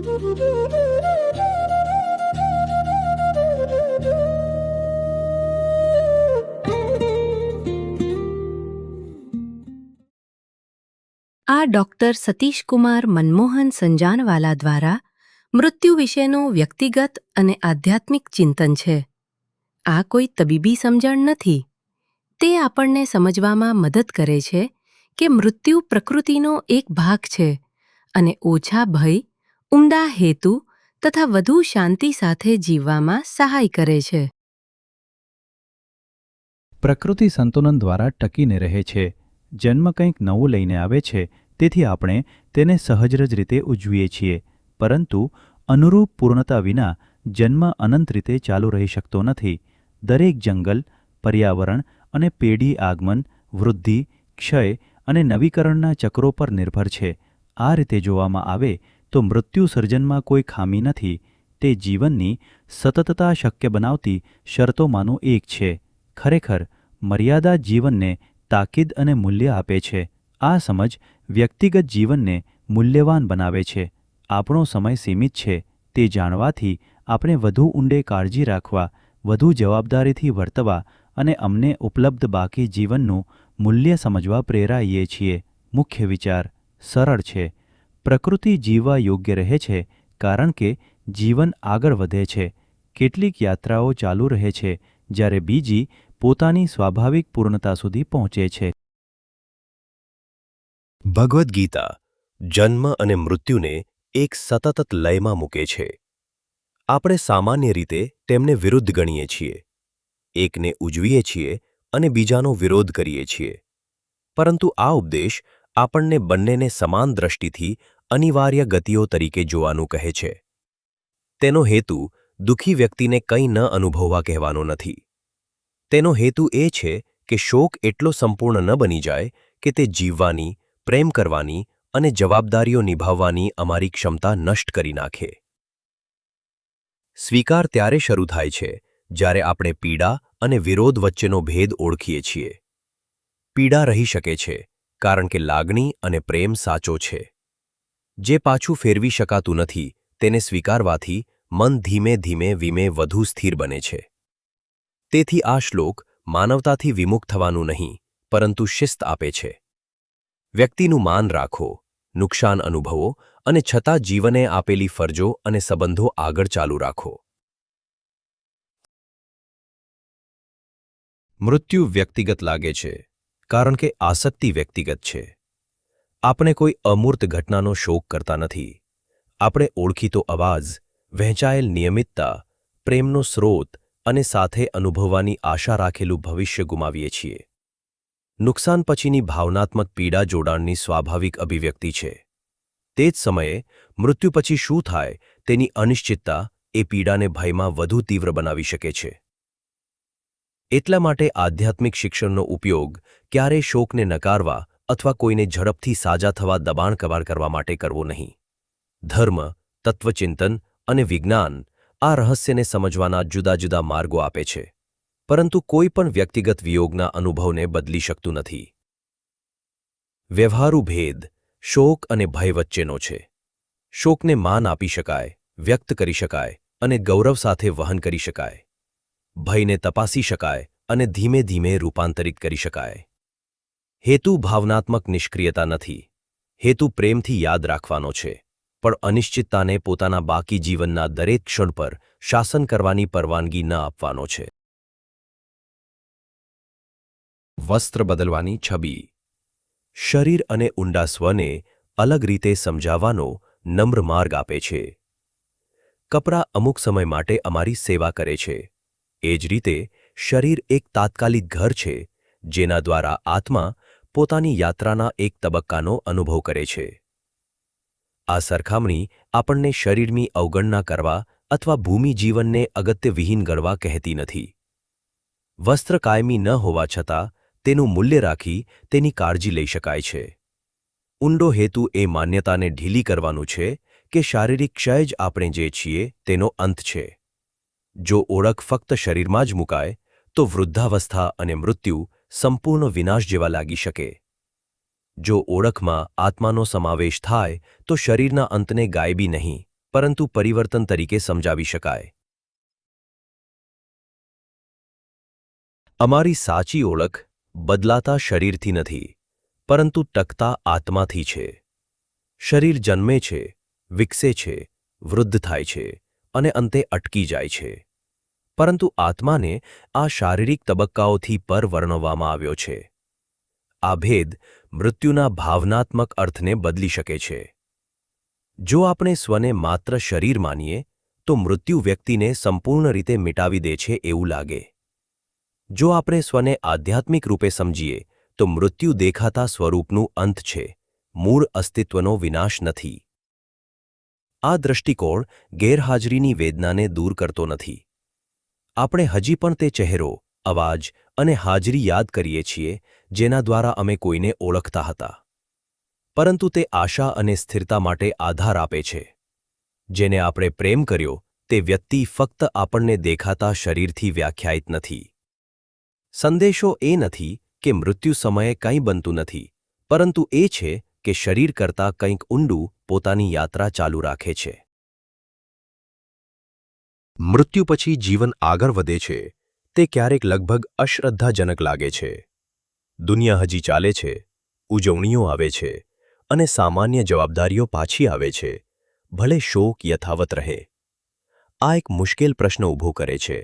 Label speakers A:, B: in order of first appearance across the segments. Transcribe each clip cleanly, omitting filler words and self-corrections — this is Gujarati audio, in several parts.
A: આ ડૉક્ટર સતીશકુમાર મનમોહન સંજાનવાલા દ્વારા મૃત્યુ વિશેનું વ્યક્તિગત અને આધ્યાત્મિક ચિંતન છે. આ કોઈ તબીબી સમજણ નથી. તે આપણને સમજવામાં મદદ કરે છે કે મૃત્યુ પ્રકૃતિનો એક ભાગ છે અને ઓછા ભય, ઉમદા હેતુ તથા વધુ શાંતિ સાથે જીવવામાં સહાય કરે છે.
B: પ્રકૃતિ સંતુલન દ્વારા ટકીને રહે છે. જન્મ કંઈક નવું લઈને આવે છે, તેથી આપણે તેને સહજ જ રીતે ઉજવીએ છીએ. પરંતુ અનુરૂપ પૂર્ણતા વિના જન્મ અનંત રીતે ચાલુ રહી શકતો નથી. દરેક જંગલ, પર્યાવરણ અને પેઢી આગમન, વૃદ્ધિ, ક્ષય અને નવીકરણના ચક્રો પર નિર્ભર છે. આ રીતે જોવામાં આવે તો મૃત્યુ સર્જનમાં કોઈ ખામી નથી. તે જીવનની સતતતા શક્ય બનાવતી શરતોમાંનું એક છે. ખરેખર મર્યાદા જીવનને તાકીદ અને મૂલ્ય આપે છે. આ સમજ વ્યક્તિગત જીવનને મૂલ્યવાન બનાવે છે. આપણો સમય સીમિત છે તે જાણવાથી આપણે વધુ ઊંડે કાળજી રાખવા, વધુ જવાબદારીથી વર્તવા અને અમને ઉપલબ્ધ બાકી જીવનનું મૂલ્ય સમજવા પ્રેરાઈએ છીએ. મુખ્ય વિચાર સરળ છે. પ્રકૃતિ જીવવા યોગ્ય રહે છે કારણ કે જીવન આગળ વધે છે. કેટલીક યાત્રાઓ ચાલુ રહે છે જ્યારે બીજી પોતાની સ્વાભાવિક પૂર્ણતા સુધી પહોંચે છે.
C: ભગવદ્ ગીતા જન્મ અને મૃત્યુને એક સતત લયમાં મૂકે છે. આપણે સામાન્ય રીતે તેમને વિરુદ્ધ ગણીએ છીએ. એકને ઉજવીએ છીએ અને બીજાનો વિરોધ કરીએ છીએ. પરંતુ આ ઉપદેશ આપણને બંનેને સમાન દ્રષ્ટિથી અનિવાર્ય ગતિઓ તરીકે જોવાનું કહે છે. તેનો હેતુ દુઃખી વ્યક્તિને કંઈ ન અનુભવવા કહેવાનો નથી. તેનો હેતુ એ છે કે શોક એટલો સંપૂર્ણ ન બની જાય કે તે જીવવાની, પ્રેમ કરવાની અને જવાબદારીઓ નિભાવવાની અમારી ક્ષમતા નષ્ટ કરી નાખે. સ્વીકાર ત્યારે શરૂ થાય છે જ્યારે આપણે પીડા અને વિરોધ વચ્ચેનો ભેદ ઓળખીએ છીએ. પીડા રહી શકે છે કારણ કે લાગણી અને પ્રેમ સાચો છે. જે પાછું ફેરવી શકાતું નથી તેને સ્વીકારવાથી મન ધીમે ધીમે વધુ સ્થિર બને છે. તેથી આ શ્લોક માનવતાથી વિમુખ થવાનું નહીં, પરંતુ શિસ્ત આપે છે. વ્યક્તિનું માન રાખો, નુકસાન અનુભવો અને છતાં જીવને આપેલી ફરજો અને સંબંધો આગળ ચાલુ રાખો. મૃત્યુ વ્યક્તિગત લાગે છે કારણ કે આસક્તિ વ્યક્તિગત છે. આપણે કોઈ અમૂર્ત ઘટનાનો શોક કરતા નથી. આપણે ઓળખીતો અવાજ, વહેંચાયેલ નિયમિતતા, પ્રેમનો સ્રોત અને સાથે અનુભવવાની આશા રાખેલું ભવિષ્ય ગુમાવીએ છીએ. નુકસાન પછીની ભાવનાત્મક પીડા જોડાણની સ્વાભાવિક અભિવ્યક્તિ છે. તે જ સમયે મૃત્યુ પછી શું થાય તેની અનિશ્ચિતતા એ પીડાને ભયમાં વધુ તીવ્ર બનાવી શકે છે. એટલા માટે આધ્યાત્મિક શિક્ષણનો ઉપયોગ ક્યારેય શોકને નકારવા અથવા કોઈને ઝડપથી સાજા થવા દબાણ કરવા માટે કરવો નહીં. ધર્મ, તત્વચિંતન અને વિજ્ઞાન આ રહસ્યને સમજવાના જુદા જુદા માર્ગો આપે છે, પરંતુ કોઈ પણ વ્યક્તિગત વિયોગના અનુભવને બદલી શકતું નથી. વ્યવહારુ ભેદ શોક અને ભય વચ્ચેનો છે. શોકને માન આપી શકાય, વ્યક્ત કરી શકાય અને ગૌરવ સાથે વહન કરી શકાય. ભયને તપાસી શકાય અને ધીમે ધીમે રૂપાંતરિત કરી શકાય. હેતુ ભાવનાત્મક નિષ્ક્રિયતા નથી. હેતુ પ્રેમથી યાદ રાખવાનો છે, પણ અનિશ્ચિતતાને પોતાના બાકી જીવનના દરેક ક્ષણ પર શાસન કરવાની પરવાનગી ન આપવાનો છે. વસ્ત્ર બદલવાની છબી શરીર અને ઊંડા સ્વને અલગ રીતે સમજાવવાનો નમ્ર માર્ગ આપે છે. કપડાં અમુક સમય માટે અમારી સેવા કરે છે. એ જ રીતે શરીર એક તાત્કાલિક ઘર છે જેના દ્વારા આત્મા પોતાની યાત્રાના એક તબક્કાનો અનુભવ કરે છે. આ સરખામણી આપણને શરીરની અવગણના કરવા અથવા ભૂમિ જીવનને અગત્યવિહીન ગણવા કહેતી નથી. વસ્ત્ર કાયમી ન હોવા છતાં તેનું મૂલ્ય રાખી તેની કાળજી લઈ શકાય છે. ઊંડો હેતુ એ માન્યતાને ઢીલી કરવાનું છે કે શારીરિક ક્ષય જ આપણે જે છીએ તેનો અંત છે. જો ઓળખ ફક્ત શરીરમાં જ મુકાય તો વૃદ્ધાવસ્થા અને મૃત્યુ સંપૂર્ણ વિનાશ જેવા લાગી શકે. જો ઓળખમાં આત્માનો સમાવેશ થાય તો શરીરના અંતને ગાયબી નહીં, પરંતુ પરિવર્તન તરીકે સમજાવી શકાય. અમારી સાચી ઓળખ બદલાતા શરીરથી નથી, પરંતુ ટકતા આત્માથી છે. શરીર જન્મે છે, વિકસે છે, વૃદ્ધ થાય છે અને અંતે અટકી જાય છે. પરંતુ આત્માને આ શારીરિક તબક્કાઓથી પર વર્ણવવામાં આવ્યો છે. આ ભેદ મૃત્યુના ભાવનાત્મક અર્થને બદલી શકે છે. જો આપણે સ્વને માત્ર શરીર માનીએ તો મૃત્યુ વ્યક્તિને સંપૂર્ણ રીતે મિટાવી દે છે એવું લાગે. જો આપણે સ્વને આધ્યાત્મિક રૂપે સમજીએ તો મૃત્યુ દેખાતા સ્વરૂપનું અંત છે, મૂળ અસ્તિત્વનો વિનાશ નથી. આ દૃષ્ટિકોણ ગેરહાજરીની વેદનાને દૂર કરતો નથી. આપણે હજી પણ તે ચહેરો, અવાજ અને હાજરી યાદ કરીએ છીએ જેના દ્વારા અમે કોઈને ઓળખતા હતા. પરંતુ તે આશા અને સ્થિરતા માટે આધાર આપે છે. જેને આપણે પ્રેમ કર્યો તે વ્યક્તિ ફક્ત આપણને દેખાતા શરીરથી વ્યાખ્યાયિત નથી. સંદેશો એ નથી કે મૃત્યુ સમયે કંઈ બનતું નથી, પરંતુ એ છે કે શરીર કરતાં કંઈક ઊંડું પોતાની યાત્રા ચાલુ રાખે છે. મૃત્યુ પછી જીવન આગળ વધે છે તે ક્યારેક લગભગ અશ્રદ્ધાજનક લાગે છે. દુનિયા હજી ચાલે છે, ઉજવણીઓ આવે છે અને સામાન્ય જવાબદારીઓ પાછી આવે છે, ભલે શોક યથાવત રહે. આ એક મુશ્કેલ પ્રશ્ન ઊભો કરે છે.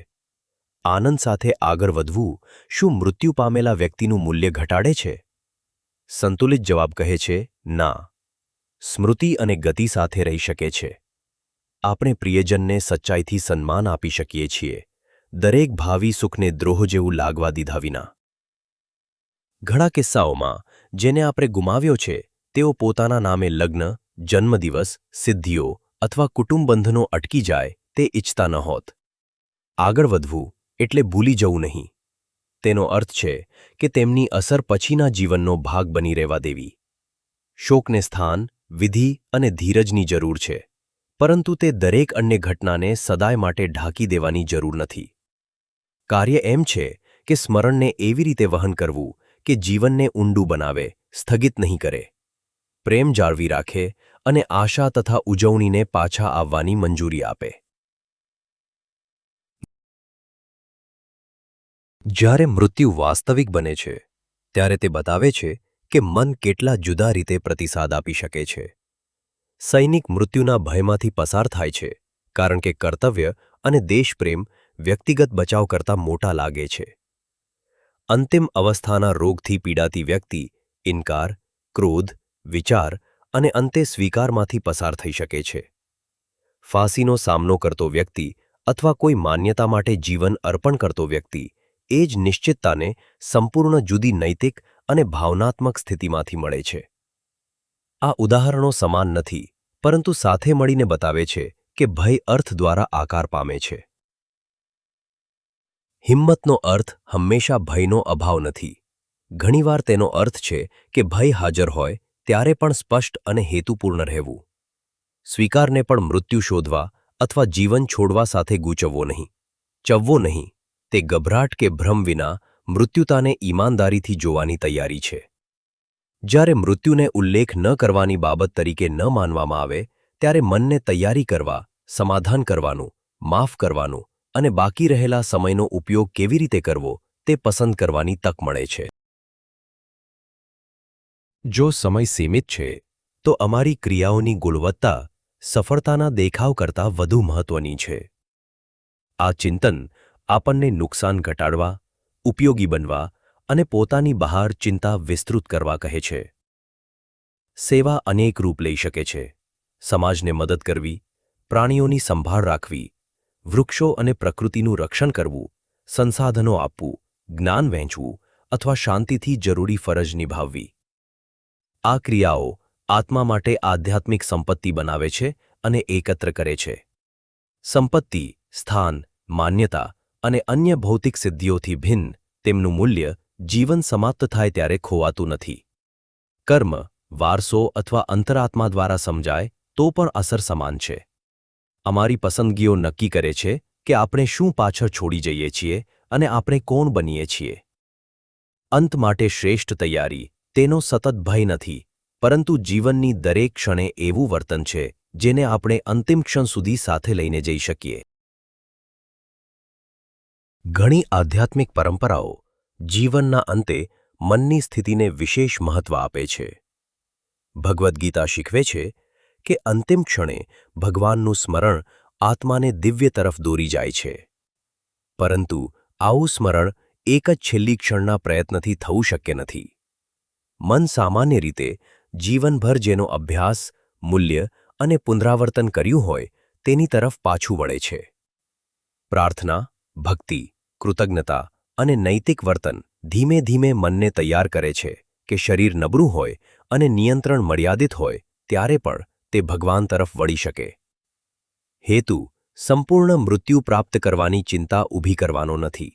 C: આનંદ સાથે આગળ વધવું શું મૃત્યુ પામેલા વ્યક્તિનું મૂલ્ય ઘટાડે છે? સંતુલિત જવાબ કહે છે, ના. સ્મૃતિ અને ગતિ સાથે રહી શકે છે. આપણે પ્રિયજનને સચ્ચાઈથી સન્માન આપી શકીએ છીએ, દરેક ભાવિ સુખને દ્રોહ જેવું લાગવા દીધા વિના. ઘણા કિસ્સાઓમાં જેને આપણે ગુમાવ્યો છે તેઓ પોતાના નામે લગ્ન, જન્મદિવસ, સિદ્ધિઓ અથવા કુટુંબ બંધનો અટકી જાય તે ઈચ્છતા નહોત. આગળ વધવું એટલે ભૂલી જવું નહીં. તેનો અર્થ છે કે તેમની અસર પછીના જીવનનો ભાગ બની રહેવા દેવી. શોકને સ્થાન, વિધિ અને ધીરજની જરૂર છે, પરંતુ તે દરેક અન્ય ઘટનાને સદાય માટે ઢાંકી દેવાની જરૂર નથી. કાર્ય એમ છે કે સ્મરણને એવી રીતે વહન કરવું કે જીવનને ઊંડું બનાવે, સ્થગિત નહીં કરે. પ્રેમ જાળવી રાખે અને આશા તથા ઉજવણીને પાછા આવવાની મંજૂરી આપે. જ્યારે મૃત્યુ વાસ્તવિક બને છે ત્યારે તે બતાવે છે કે મન કેટલા જુદા રીતે પ્રતિસાદ આપી શકે છે. સૈનિક મૃત્યુના ભયમાંથી પસાર થાય છે કારણ કે કર્તવ્ય અને દેશપ્રેમ વ્યક્તિગત બચાવ કરતાં મોટા લાગે છે. અંતિમ અવસ્થાના રોગથી પીડાતી વ્યક્તિ ઇનકાર, ક્રોધ, વિચાર અને અંતે સ્વીકારમાંથી પસાર થઈ શકે છે. ફાંસીનો સામનો કરતો વ્યક્તિ અથવા કોઈ માન્યતા માટે જીવન અર્પણ કરતો વ્યક્તિ એ જ નિશ્ચિતતાને સંપૂર્ણ જુદી નૈતિક અને ભાવનાત્મક સ્થિતિમાંથી મળે છે. આ ઉદાહરણો સમાન નથી, પરંતુ સાથે મળીને બતાવે છે કે ભય અર્થ દ્વારા આકાર પામે છે. હિંમતનો અર્થ હંમેશા ભયનો અભાવ નથી. ઘણીવાર તેનો અર્થ છે કે ભય હાજર હોય ત્યારે પણ સ્પષ્ટ અને હેતુપૂર્ણ રહેવું. સ્વીકારને પણ મૃત્યુ શોધવા અથવા જીવન છોડવા સાથે ગૂંચવવો નહીં. ચવવો નહીં. તે ગભરાટ કે ભ્રમ વિના મૃત્યુતાને ઈમાનદારીથી જોવાની તૈયારી છે. જ્યારે મૃત્યુને ઉલ્લેખ ન કરવાની બાબત તરીકે ન માનવામાં આવે ત્યારે મનને તૈયારી કરવા, સમાધાન કરવાનું, માફ કરવાનું અને બાકી રહેલા સમયનો ઉપયોગ કેવી રીતે કરવો તે પસંદ કરવાની તક મળે છે. જો સમય સીમિત છે તો અમારી ક્રિયાઓની ગુણવત્તા સફળતાના દેખાવ કરતાં વધુ મહત્વની છે. આ ચિંતન આપણને નુકસાન ઘટાડવા, ઉપયોગી બનવા અને પોતાની બહાર ચિંતા વિસ્તૃત કરવા કહે છે. સેવા અનેક રૂપ લઈ શકે છે. સમાજને મદદ કરવી, પ્રાણીઓની સંભાળ રાખવી, વૃક્ષો અને પ્રકૃતિનું રક્ષણ કરવું, સંસાધનો આપવું, જ્ઞાન વહેંચવું અથવા શાંતિથી જરૂરી ફરજ નિભાવવી. આ ક્રિયાઓ આત્મા માટે આધ્યાત્મિક સંપત્તિ બનાવે છે અને એકત્ર કરે છે. સંપત્તિ, સ્થાન, માન્યતા અને અન્ય ભૌતિક સિદ્ધિઓથી ભિન્ન તેમનું મૂલ્ય જીવન સમાપ્ત થાય ત્યારે ખોવાતું નથી. કર્મ, વારસો અથવા અંતરાત્મા દ્વારા સમજાય તો પણ અસર સમાન છે. અમારી પસંદગીઓ નક્કી કરે છે કે આપણે શું પાછળ છોડી જઈએ છીએ અને આપણે કોણ બનીએ છીએ. અંત માટે શ્રેષ્ઠ તૈયારી તેનો સતત ભય નથી, પરંતુ જીવનની દરેક ક્ષણે એવું વર્તન છે જેને આપણે અંતિમ ક્ષણ સુધી સાથે લઈને જઈ શકીએ. ઘણી આધ્યાત્મિક પરંપરાઓ જીવનના અંતે મનની સ્થિતિને વિશેષ મહત્વ આપે છે. ભગવદ્ ગીતા શીખવે છે કે અંતિમ ક્ષણે ભગવાનનું સ્મરણ આત્માને દિવ્ય તરફ દોરી જાય છે. પરંતુ આવું સ્મરણ એક જ છેલ્લી ક્ષણના પ્રયત્નથી થવું શક્ય નથી. મન સામાન્ય રીતે જીવનભર જેનો અભ્યાસ, મૂલ્ય અને પુનરાવર્તન કર્યું હોય તેની તરફ પાછું વળે છે. પ્રાર્થના, ભક્તિ, કૃતજ્ઞતા અને નૈતિક વર્તન ધીમે ધીમે મનને તૈયાર કરે છે કે શરીર નબળું હોય અને નિયંત્રણ મર્યાદિત હોય ત્યારે પણ તે ભગવાન તરફ વળી શકે. હેતુ સંપૂર્ણ મૃત્યુ પ્રાપ્ત કરવાની ચિંતા ઊભી કરવાનો નથી.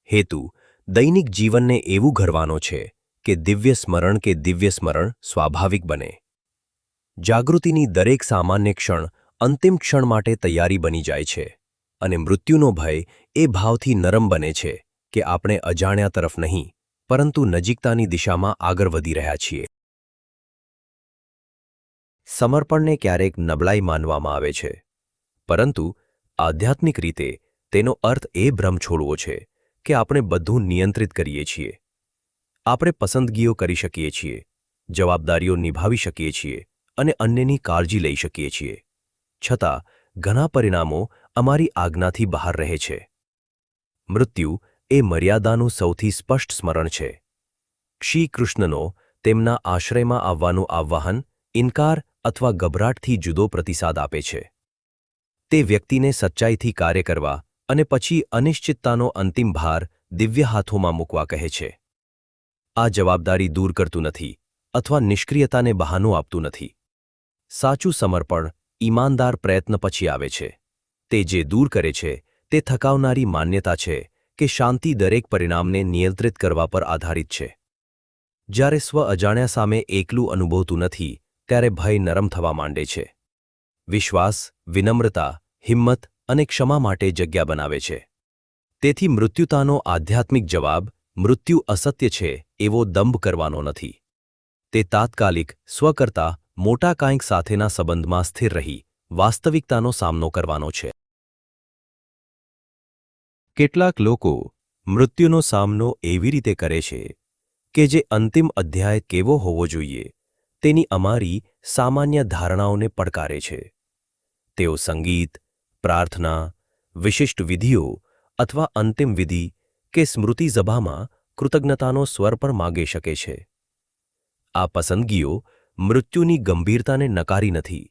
C: હેતુ દૈનિક જીવનને એવું ઘડવાનો છે કે દિવ્ય સ્મરણ સ્વાભાવિક બને. જાગૃતિની દરેક સામાન્ય ક્ષણ અંતિમ ક્ષણ માટે તૈયારી બની જાય છે અને મૃત્યુનો ભય એ ભાવથી નરમ બને છે કે આપણે અજાણ્યા તરફ નહીં પરંતુ નજીકતાની દિશામાં આગળ વધી રહ્યા છીએ. સમર્પણને ક્યારેક નબળાઈ માનવામાં આવે છે, પરંતુ આધ્યાત્મિક રીતે તેનો અર્થ એ ભ્રમ છોડવો છે કે આપણે બધું નિયંત્રિત કરીએ છીએ. આપણે પસંદગીઓ કરી શકીએ છીએ, જવાબદારીઓ નિભાવી શકીએ છીએ અને અન્યની કાળજી લઈ શકીએ છીએ. છતાં ઘણા પરિણામો અમારી આજ્ઞાથી બહાર રહે છે. મૃત્યુ એ મર્યાદાનું સૌથી સ્પષ્ટ સ્મરણ છે. શ્રી કૃષ્ણનો તેમના આશ્રયમાં આવવાનું આહ્વાન ઇનકાર અથવા ગભરાટથી જુદો પ્રતિસાદ આપે છે. તે વ્યક્તિને સચ્ચાઈથી કાર્ય કરવા અને પછી અનિશ્ચિતતાનો અંતિમ ભાર દિવ્ય હાથોમાં મૂકવા કહે છે. આ જવાબદારી દૂર કરતું નથી અથવા નિષ્ક્રિયતાને બહાનું આપતું નથી. સાચું સમર્પણ ઈમાનદાર પ્રયત્ન પછી આવે છે. તે જે દૂર કરે છે તે થકાવનારી માન્યતા છે કે શાંતિ દરેક પરિણામને નિયંત્રિત કરવા પર આધારિત છે. જ્યારે સ્વ અજાણ્યા સામે એકલું અનુભવતું નથી ત્યારે ભય નરમ થવા માંડે છે. વિશ્વાસ, વિનમ્રતા, હિંમત અને ક્ષમા માટે જગ્યા બનાવે છે. તેથી મૃત્યુતાનો આધ્યાત્મિક જવાબ મૃત્યુ અસત્ય છે એવો દંભ કરવાનો નથી. તે તાત્કાલિક સ્વ કરતા મોટા કાંઈક સાથેના સંબંધમાં સ્થિર રહી વાસ્તવિકતાનો સામનો કરવાનો છે. કેટલાક લોકો મૃત્યુનો સામનો એવી રીતે કરે છે કે જે અંતિમ અધ્યાય કેવો હોવો જોઈએ તેની અમારી સામાન્ય ધારણાઓને પડકારે છે. તેઓ સંગીત, પ્રાર્થના, વિશિષ્ટ વિધિઓ અથવા અંતિમ વિધિ કે સ્મૃતિ સભામાં કૃતજ્ઞતાનો સ્વર પણ માગી શકે છે. આ પસંદગીઓ મૃત્યુની ગંભીરતાને નકારી નથી.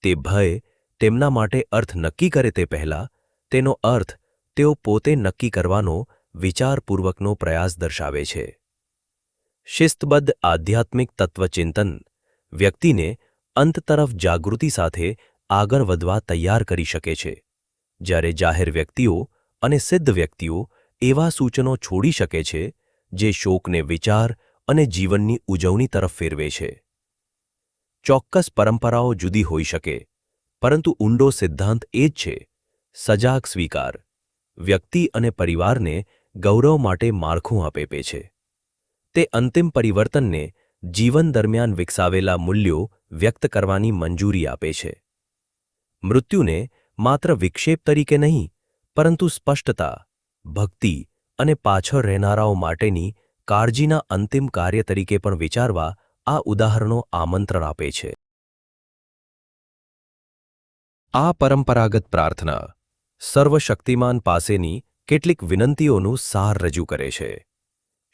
C: તે ભય તેમના માટે અર્થ નક્કી કરે તે પહેલાં તેનો અર્થ તેઓ પોતે નક્કી કરવાનો વિચારપૂર્વકનો પ્રયાસ દર્શાવે છે. શિસ્તબદ્ધ આધ્યાત્મિક તત્વચિંતન વ્યક્તિને અંત તરફ જાગૃતિ સાથે આગળ વધવા તૈયાર કરી શકે છે, જ્યારે જાહેર વ્યક્તિઓ અને સિદ્ધ વ્યક્તિઓ એવા સૂચનો છોડી શકે છે જે શોકને વિચાર અને જીવનની ઉજવણી તરફ ફેરવે છે. ચોક્કસ પરંપરાઓ જુદી હોઈ શકે, પરંતુ ઊંડો સિદ્ધાંત એ જ છે: સજાગ સ્વીકાર વ્યક્તિ અને પરિવારને ગૌરવ માટે માળખું આપે છે. તે અંતિમ પરિવર્તનને જીવન દરમિયાન વિકસાવેલા મૂલ્યો વ્યક્ત કરવાની મંજૂરી આપે છે. મૃત્યુને માત્ર વિક્ષેપ તરીકે નહીં, પરંતુ સ્પષ્ટતા, ભક્તિ અને પાછળ રહેનારાઓ માટેની કાળજીના અંતિમ કાર્ય તરીકે પણ વિચારવા આ ઉદાહરણો આમંત્રણ આપે છે. આ પરંપરાગત પ્રાર્થના સર્વશક્તિમાન પાસેની કેટલીક વિનંતીઓનું સાર રજૂ કરે છે: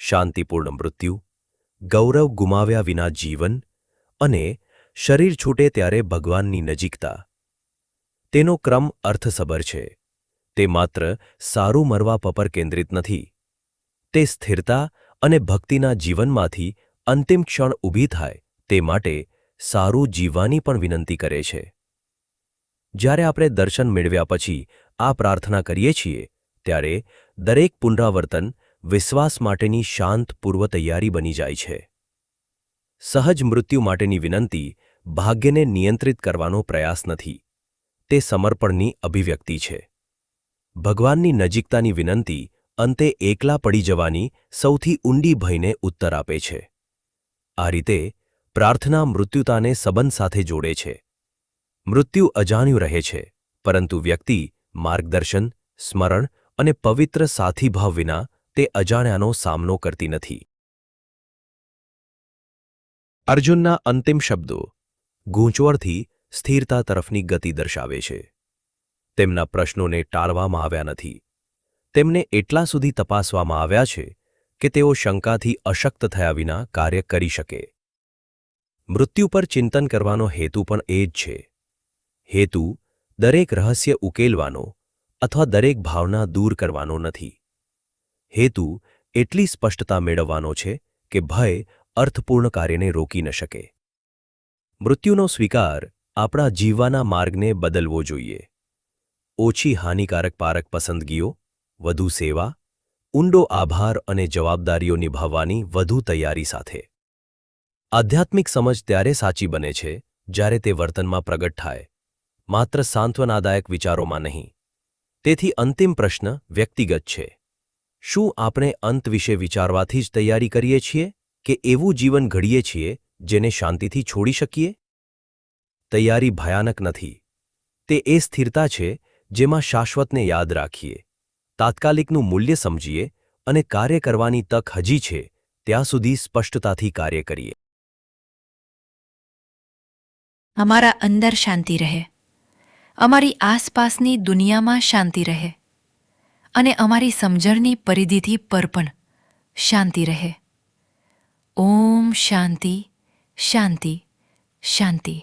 C: શાંતિપૂર્ણ મૃત્યુ, ગૌરવ ગુમાવ્યા વિના જીવન અને શરીર છૂટે ત્યારે ભગવાનની નજીકતા. તેનો ક્રમ અર્થસભર છે. તે માત્ર સારું મરવા પર કેન્દ્રિત નથી. તે સ્થિરતા અને ભક્તિના જીવનમાંથી અંતિમ ક્ષણ ઊભી થાય તે માટે સારું જીવવાની પણ વિનંતી કરે છે. જ્યારે આપણે દર્શન મેળવ્યા પછી આ પ્રાર્થના કરીએ છીએ ત્યારે દરેક પુનરાવર્તન વિશ્વાસ માટેની શાંત પૂર્વ તૈયારી બની જાય છે. સહજ મૃત્યુ માટેની વિનંતી ભાગ્યને નિયંત્રિત કરવાનો પ્રયાસ નથી. તે સમર્પણની અભિવ્યક્તિ છે. ભગવાનની નજીકતાની વિનંતી અંતે એકલા પડી જવાની સૌથી ઊંડી ભયને ઉત્તર આપે છે. આ રીતે પ્રાર્થના મૃત્યુતાને સંબંધ સાથે જોડે છે. મૃત્યુ અજાણ્યું રહે છે, પરંતુ વ્યક્તિ માર્ગદર્શન, સ્મરણ અને પવિત્ર સાથીભાવ વિના તે અજાણ્યાનો સામનો કરતી નથી. અર્જુનના અંતિમ શબ્દો ગૂંચવણથી સ્થિરતા તરફની ગતિ દર્શાવે છે. તેમના પ્રશ્નોને ટાળવામાં આવ્યા નથી. તેમને એટલા સુધી તપાસવામાં આવ્યા છે કે તેઓ શંકાથી અશક્ત થયા વિના કાર્ય કરી શકે. મૃત્યુ પર ચિંતન કરવાનો હેતુ પણ એ જ છે. હેતુ દરેક રહસ્ય ઉકેલવાનો અથવા દરેક ભાવના દૂર કરવાનો નથી. હેતુ એટલી સ્પષ્ટતા મેળવવાનો છે કે ભય અર્થપૂર્ણ કાર્યને રોકી ન શકે. મૃત્યુનો સ્વીકાર આપણા જીવવાના માર્ગને બદલવો જોઈએ. ઓછી હાનિકારક પારક પસંદગીઓ, વધુ સેવા, ઊંડો આભાર અને જવાબદારીઓ નિભાવવાની વધુ તૈયારી સાથે. આધ્યાત્મિક સમજ ત્યારે સાચી બને છે જ્યારે તે વર્તનમાં પ્રગટ થાય, માત્ર સાંત્વનાદાયક વિચારોમાં નહીં. તેથી અંતિમ પ્રશ્ન વ્યક્તિગત છે. શું આપણે અંત વિશે વિચારવાથી જ તૈયારી કરીએ છીએ કે એવું જીવન ઘડીએ છીએ જેને શાંતિથી છોડી શકીએ? તૈયારી ભયાનક નથી. તે એ સ્થિરતા છે જેમાં શાશ્વતને યાદ રાખીએ, તાત્કાલિકનું મૂલ્ય સમજીએ અને કાર્ય કરવાની તક હજી છે ત્યાં સુધી સ્પષ્ટતાથી કાર્ય કરીએ.
D: અમારા અંદર શાંતિ રહે, અમારી આસપાસની દુનિયામાં શાંતિ રહે અને અમારી સમજણની પરિધિથી પર પણ શાંતિ રહે. ઓમ શાંતિ શાંતિ શાંતિ.